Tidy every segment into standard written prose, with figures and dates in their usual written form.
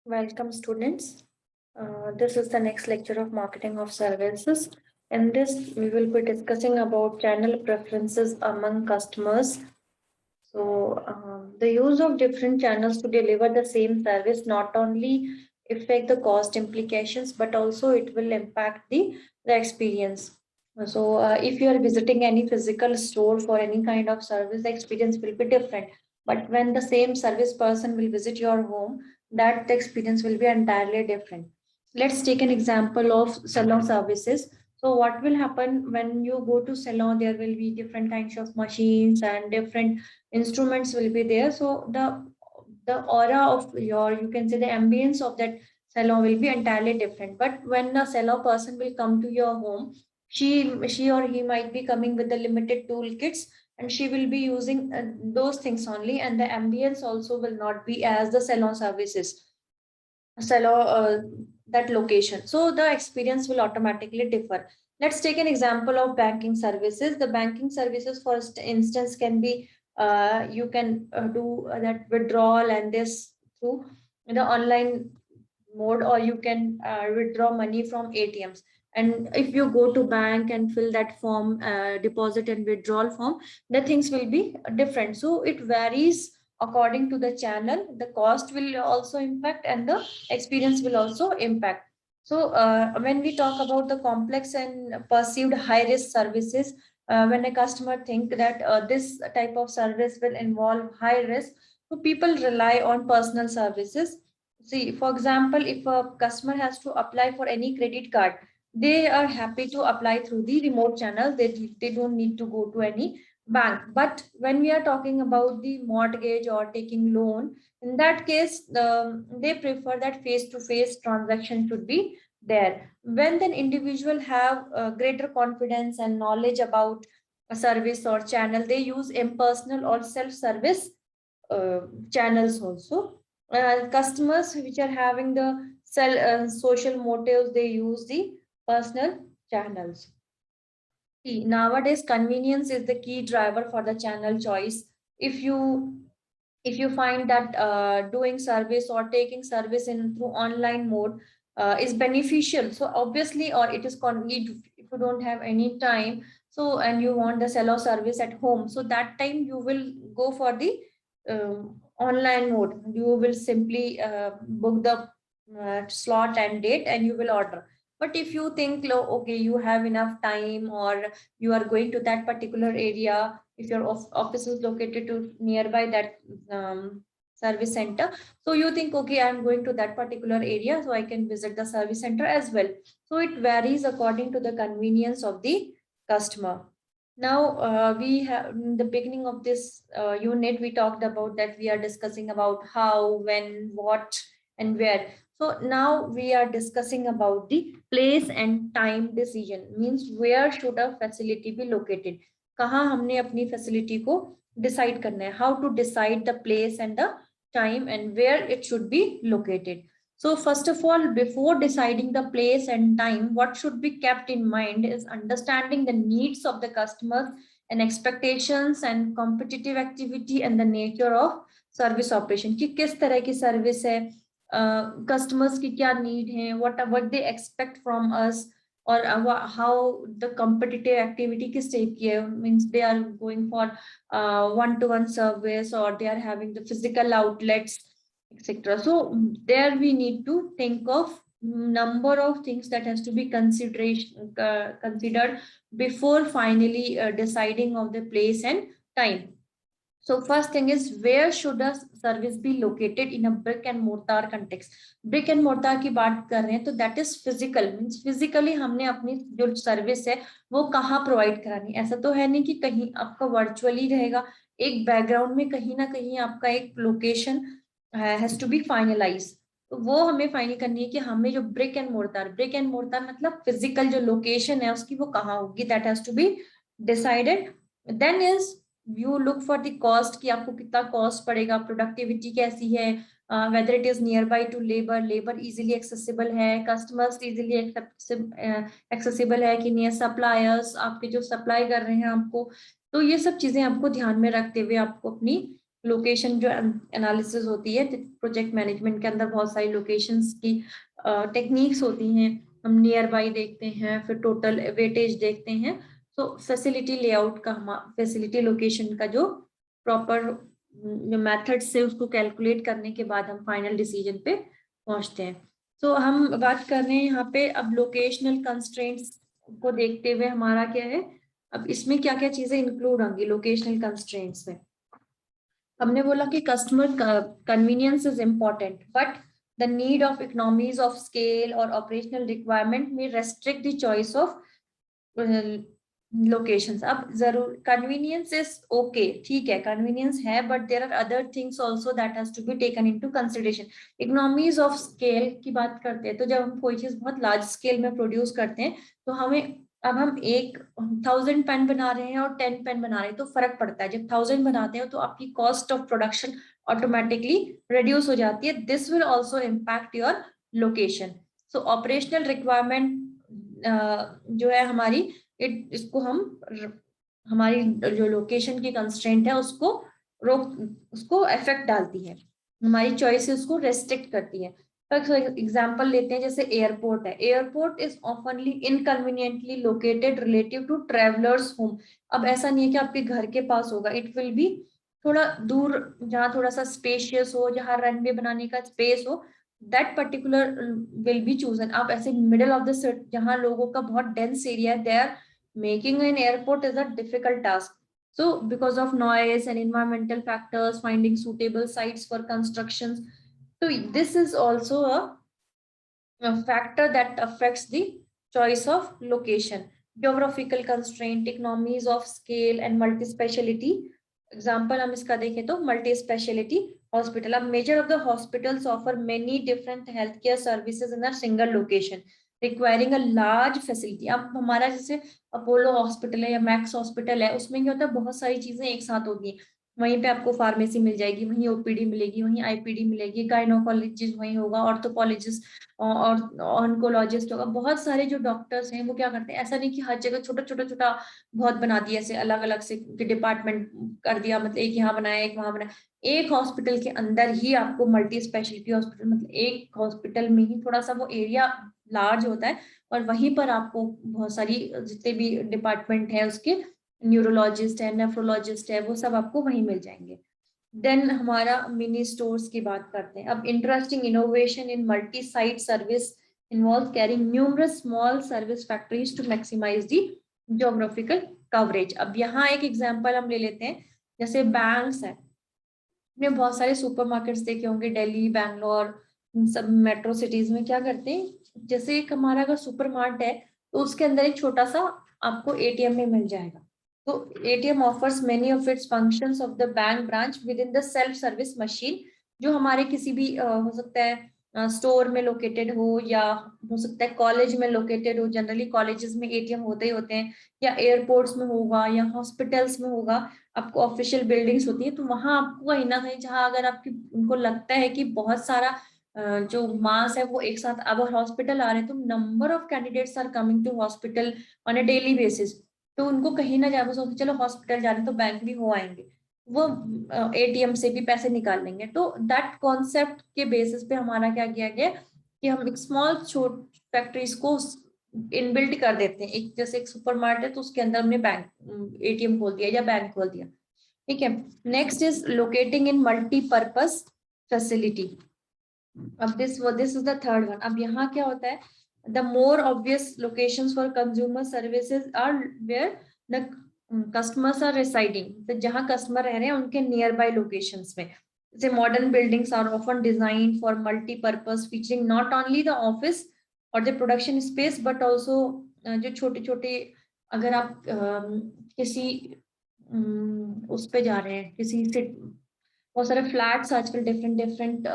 Welcome, students. This is the next lecture of marketing of services. In this, we will be discussing about channel preferences among customers. The use of different channels to deliver the same service not only affect the cost implications, but also it will impact the experience. If you are visiting any physical store for any kind of service, the experience will be different. But when the same service person will visit your home, that the experience will be entirely different. Let's take an example of salon services. So what will happen when you go to salon? There will be different kinds of machines and different instruments will be there. So the aura of your, you can say, the ambience of that salon will be entirely different. But when a salon person will come to your home, she or he might be coming with the limited toolkits, and she will be using those things only, and the ambience also will not be as the salon services salon that location. So the experience will automatically differ. Let's take an example of banking services. The banking services, for instance, can be you can do that withdrawal and this through the online mode, or you can withdraw money from ATMs. And if you go to bank and fill that form, deposit and withdrawal form, the things will be different. So it varies according to the channel. The cost will also impact, and the experience will also impact. When we talk about the complex and perceived high risk services, when a customer think that this type of service will involve high risk, so people rely on personal services. See, for example, if a customer has to apply for any credit card, they are happy to apply through the remote channel. They don't need to go to any bank. But when we are talking about the mortgage or taking loan, in that case, they prefer that face-to-face transaction should be there. When an individual have greater confidence and knowledge about a service or channel, they use impersonal or self-service uh, channels also. Customers which are having the social motives, they use the personal channels. See, nowadays convenience is the key driver for the channel choice. If you find that doing service or taking service in through online mode is beneficial, so obviously, or it is convenient. If you don't have any time, so and you want the seller service at home, so that time you will go for the online mode. You will simply book the slot and date, and you will order. But if you think, okay, you have enough time, or you are going to that particular area, if your office is located to nearby that service center, so you think, okay, I'm going to that particular area, so I can visit the service center as well. So it varies according to the convenience of the customer. Now, we have in the beginning of this unit, we talked about that we are discussing about how, when, what, and where. So now we are discussing about the place and time decision. Means where should a facility be located? कहाँ हमने अपनी facility को decide करना है? How to decide the place and the time and where it should be located. So first of all, before deciding the place and time, what should be kept in mind is understanding the needs of the customers and expectations and competitive activity and the nature of service operation. कि किस तरह की service है, customers की क्या need है, what they expect from us, or how the competitive activity किस type की है. Means they are going for one-to-one service, or they are having the physical outlets, etc. So there we need to think of number of things that has to be considered before finally deciding of the place and time. So first thing is, where should a service be located in a brick and mortar context? Brick and mortar की बात कर रहे हैं, तो that is physical, means physically हमने अपनी जो service है वो कहाँ provide करानी. ऐसा तो है नहीं कि कहीं आपका virtually रहेगा. एक background में कहीं ना कहीं आपका एक location has to be finalized. तो वो हमें फाइनल करनी है कि हमें जो ब्रिक एंड मोर्टार मतलब फिजिकल जो लोकेशन है उसकी वो कहाँ होगी. That has to be decided. Then is you look for the cost, कि आपको कितना कॉस्ट पड़ेगा, प्रोडक्टिविटी कैसी है, whether it is nearby to labour easily accessible है, कस्टमर्स इजीली एक्सेसिबल है कि नहीं, सप्लायर्स आपके जो सप्लाई कर रहे हैं आपको. तो ये सब चीजें आपको ध्यान में रखते हुए आपको अपनी लोकेशन जो एनालिसिस होती है प्रोजेक्ट मैनेजमेंट के अंदर, बहुत सारी लोकेशंस की टेक्निक्स होती हैं। हम नियर बाई देखते हैं, फिर टोटल वेटेज देखते हैं। तो फैसिलिटी लेआउट का, फैसिलिटी लोकेशन का जो प्रॉपर मेथड से उसको कैलकुलेट करने के बाद हम फाइनल डिसीजन पे पहुंचते हैं। तो हम बात कर रहे हैं यहाँ पे अब लोकेशनल कंस्ट्रेंट्स को देखते हुए हमारा क्या है, अब इसमें क्या क्या चीजें इंक्लूड होंगी लोकेशनल कंस्ट्रेंट्स में। हमने बोला कि customer convenience is important, but the need of economies of scale और ऑपरेशनल रिक्वायरमेंट में restrict the choice of locations. अब जरूर कन्वीनियंस इज ओके, ठीक है कन्वीनियंस है, but there are other things also that has to be taken into consideration. Economies of scale की बात करते हैं तो जब हम कोई चीज बहुत लार्ज स्केल में प्रोड्यूस करते हैं तो हमें, अब हम 1000 पेन बना रहे हैं और 10 पेन बना रहे हैं तो फर्क पड़ता है। जब 1000 बनाते हैं तो आपकी cost of production automatically reduce हो जाती है। This will also impact your location. So operational requirement जो है हमारी, इसको हम हमारी जो लोकेशन की कंस्ट्रेंट है उसको उसको इफेक्ट डालती है, हमारी चॉइसेस को रेस्ट्रिक्ट करती है। एग्जाम्पल लेते हैं, जैसे एयरपोर्ट है। एयरपोर्ट इज ऑफनली inconveniently located relative to travellers home. अब ऐसा नहीं है कि आपके घर के पास होगा, इट विल बी थोड़ा दूर, जहाँ थोड़ा सा स्पेशियस हो, जहाँ रनवे बनाने का स्पेस हो, that particular will be chosen. आप ऐसे मिडल ऑफ द सिटी जहाँ लोगों का बहुत डेंस एरिया है, there making an airport is a difficult task. So because of noise and environmental factors, finding suitable sites for constructions, so this is also a factor that affects the choice of location. Geographical constraint, economies of scale and multi-speciality. Example हम इसका देखें तो multi-speciality hospital. अब major of the hospitals offer many different healthcare services in a single location, requiring a large facility. अब हमारा जैसे Apollo hospital है या मैक्स हॉस्पिटल है, उसमें क्या होता है बहुत सारी चीजें एक साथ होती हैं। वहीं पे आपको फार्मेसी मिल जाएगी, वहीं ओपीडी मिलेगी, वहीं आईपीडी मिलेगी, गायनोकोलॉजिस्ट वहीं होगा, ऑर्थोपोलॉजिस्ट और ऑन्कोलॉजिस्ट होगा। बहुत सारे जो डॉक्टर्स हैं वो क्या करते हैं, ऐसा नहीं कि हर जगह छोटा छोटा छोटा बहुत बना दिया, ऐसे अलग अलग से डिपार्टमेंट कर दिया, मतलब एक यहाँ बनाया एक वहां बनाया। एक हॉस्पिटल के अंदर ही आपको मल्टी स्पेशलिटी हॉस्पिटल, मतलब एक हॉस्पिटल में ही थोड़ा सा वो एरिया लार्ज होता है और वहीं पर आपको बहुत सारी जितने भी डिपार्टमेंट है उसके, न्यूरोलॉजिस्ट है, नेफ्रोलॉजिस्ट है, वो सब आपको वहीं मिल जाएंगे। देन हमारा मिनी स्टोर्स की बात करते हैं। अब interesting innovation in multi site service involve carrying numerous small service factories to maximize the geographical coverage. अब यहाँ एक एग्जांपल हम ले लेते हैं, जैसे बैंक्स है, आपने बहुत सारे सुपरमार्केट्स देखे होंगे दिल्ली, बैंगलोर, सब मेट्रो सिटीज में क्या करते हैं, जैसे एक हमारा अगर सुपरमार्ट है तो उसके अंदर एक छोटा सा आपको एटीएम में मिल जाएगा। तो ATM offers many of its functions of the bank branch with in the self service machine, जो हमारे किसी भी हो सकता है स्टोर में लोकेटेड हो या हो सकता है कॉलेज में लोकेटेड हो। जनरली कॉलेजेस में एटीएम होते ही होते हैं, या एयरपोर्ट्स में होगा या हॉस्पिटल्स में होगा, आपको ऑफिशियल बिल्डिंग्स होती है तो वहां आपको कहीं ना कहीं, जहां अगर आपकी उनको लगता है कि बहुत सारा जो मास है वो एक साथ, अब हॉस्पिटल आ रहे हैं तो number of candidates are coming to hospital on a daily basis, तो उनको कहीं ना जाए, सोचते चलो हॉस्पिटल जा रहे हैं तो बैंक भी हो आएंगे, वो एटीएम से भी पैसे निकाल लेंगे। तो दैट कॉन्सेप्ट के बेसिस पे हमारा क्या किया गया कि हम एक स्मॉल छोट फैक्ट्रीज को इनबिल्ट कर देते हैं। एक जैसे एक सुपरमार्केट है तो उसके अंदर हमने बैंक एटीएम खोल दिया या बैंक खोल दिया, ठीक है। Next is locating in multipurpose facility. अब this is the third one. अब यहाँ क्या होता है, the more obvious locations for consumer services are where the customers are residing, तो जहाँ कस्टमर रह रहे हैं उनके नियर बाय लोकेशंस में। जैसे modern buildings are often design for multipurpose featuring not only the office और the production space but also जो छोटे छोटे, अगर आप किसी उस पे जा रहे हैं, किसी से बहुत सारे फ्लैट्स आजकल डिफरेंट डिफरेंट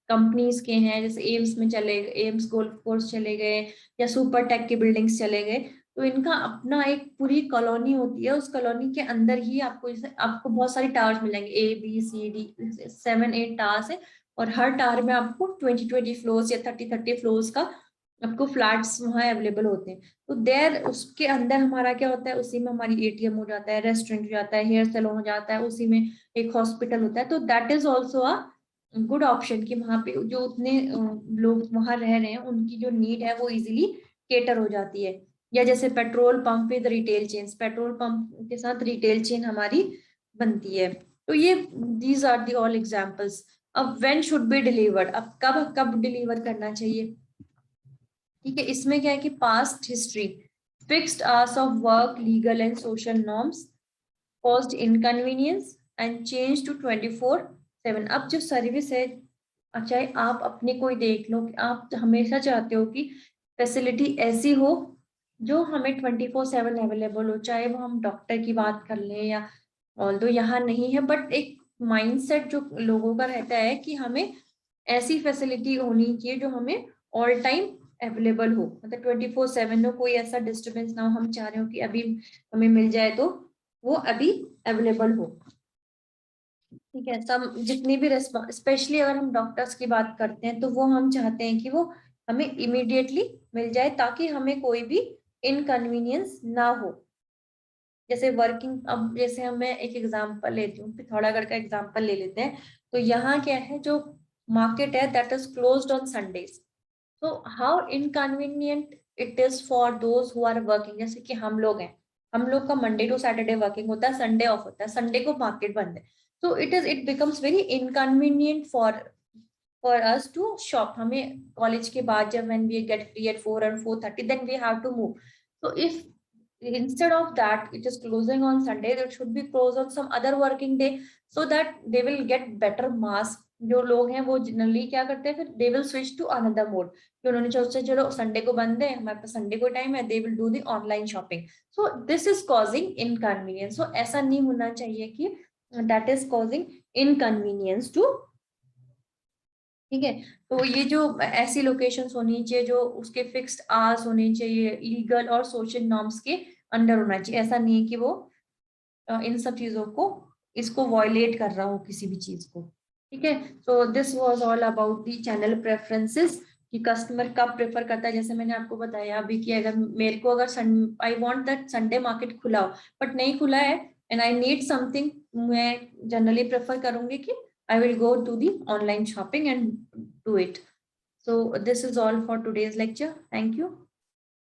कंपनीज के हैं, जैसे एम्स में चले गए, एम्स गोल्फ कोर्स चले गए या सुपर टेक की बिल्डिंग्स चले गए, तो इनका अपना एक पूरी कॉलोनी होती है। उस कॉलोनी के अंदर ही आपको जैसे आपको बहुत सारी टावर्स मिल जाएंगे, ABCD 7-8 टावर्स है, और हर टावर में आपको 20-20 फ्लोर्स या 30-30 फ्लोर्स का आपको फ्लैट्स वहाँ अवेलेबल होते हैं, तो देर उसके अंदर हमारा क्या होता है, उसी में हमारी एटीएम हो जाता है, रेस्टोरेंट हो जाता है, हेयर सैलून हो जाता है, उसी में एक हॉस्पिटल होता है। तो that is also a good option कि वहाँ पे जो उतने लोग वहाँ रह रहे हैं उनकी जो नीड है वो इजीली केटर हो जाती है। या जैसे petrol pump with retail chain, petrol pump के साथ रिटेल चेन हमारी बनती है। तो ये these are the all examples. अब व्हेन शुड बी डिलीवर्ड, अब कब कब डिलीवर करना चाहिए। ठीक है, इसमें क्या है कि past history, fixed hours of work, legal and social norms, cost inconvenience and change to 24/7। अब जो सर्विस है, चाहे आप अपने कोई देख लो कि आप हमेशा चाहते हो कि फैसिलिटी ऐसी हो जो हमें 24/7 अवेलेबल हो, चाहे वो हम डॉक्टर की बात कर लें या ऑल्दो यहाँ नहीं है, बट एक माइंडसेट जो लोगों का रहता है कि हमें ऐसी फैसिलिटी होनी चाहिए जो हमें ऑल टाइम अवेलेबल हो, मतलब 24/7 हो, कोई ऐसा डिस्टर्बेंस ना हो, हम चाह रहे हो कि अभी हमें मिल जाए तो वो अभी अवेलेबल हो। ठीक है, सब जितनी भी स्पेशली अगर हम डॉक्टर्स की बात करते हैं तो वो हम चाहते हैं कि वो हमें इमीडिएटली मिल जाए ताकि हमें कोई भी इनकन्वीनियंस ना हो। जैसे वर्किंग, अब जैसे हम मैं एक एग्जांपल लेती हूँ, पिथौरागढ़ का एग्जांपल ले लेते हैं। तो यहाँ क्या है, जो मार्केट है that is closed on Sundays. तो how inconvenient it is for those who are working. जैसे कि हम लोग हैं, हम लोग का मंडे टू सैटरडे वर्किंग होता है, संडे ऑफ होता है, संडे को मार्केट बंद है। तो it becomes very inconvenient for us to shop. हमें कॉलेज के बाद जब when we get free at 4 और 4:30 then we have to move. So if instead of that it is closing on Sunday, it should be closed on some other working day so that they will get better mass। जो लोग हैं वो generally क्या करते हैं, फिर they will switch to another mode कि उन्होंने सोचा चलो संडे को बंद है, हमारे पास संडे को टाइम है, they will do the online shopping. So this is causing inconvenience. So ऐसा नहीं होना चाहिए कि that is causing inconvenience to. ठीक है, तो ये जो ऐसी लोकेशंस होनी चाहिए जो उसके फिक्स्ड आवर्स होने चाहिए, लीगल और सोशल नॉर्म्स के अंडर होना चाहिए। ऐसा नहीं है कि वो इन सब चीजों को इसको वॉयलेट कर रहा हो किसी भी चीज को। ठीक है, so this was all about the channel preferences कि कस्टमर कब प्रेफर करता है। जैसे मैंने आपको बताया अभी कि अगर मेरे को अगर I want that Sunday market खुला हो बट नहीं खुला है एंड आई नीड समथिंग, मैं जनरली प्रेफर करूंगी कि I will go to the online shopping and do it. So this is all for today's lecture. Thank you.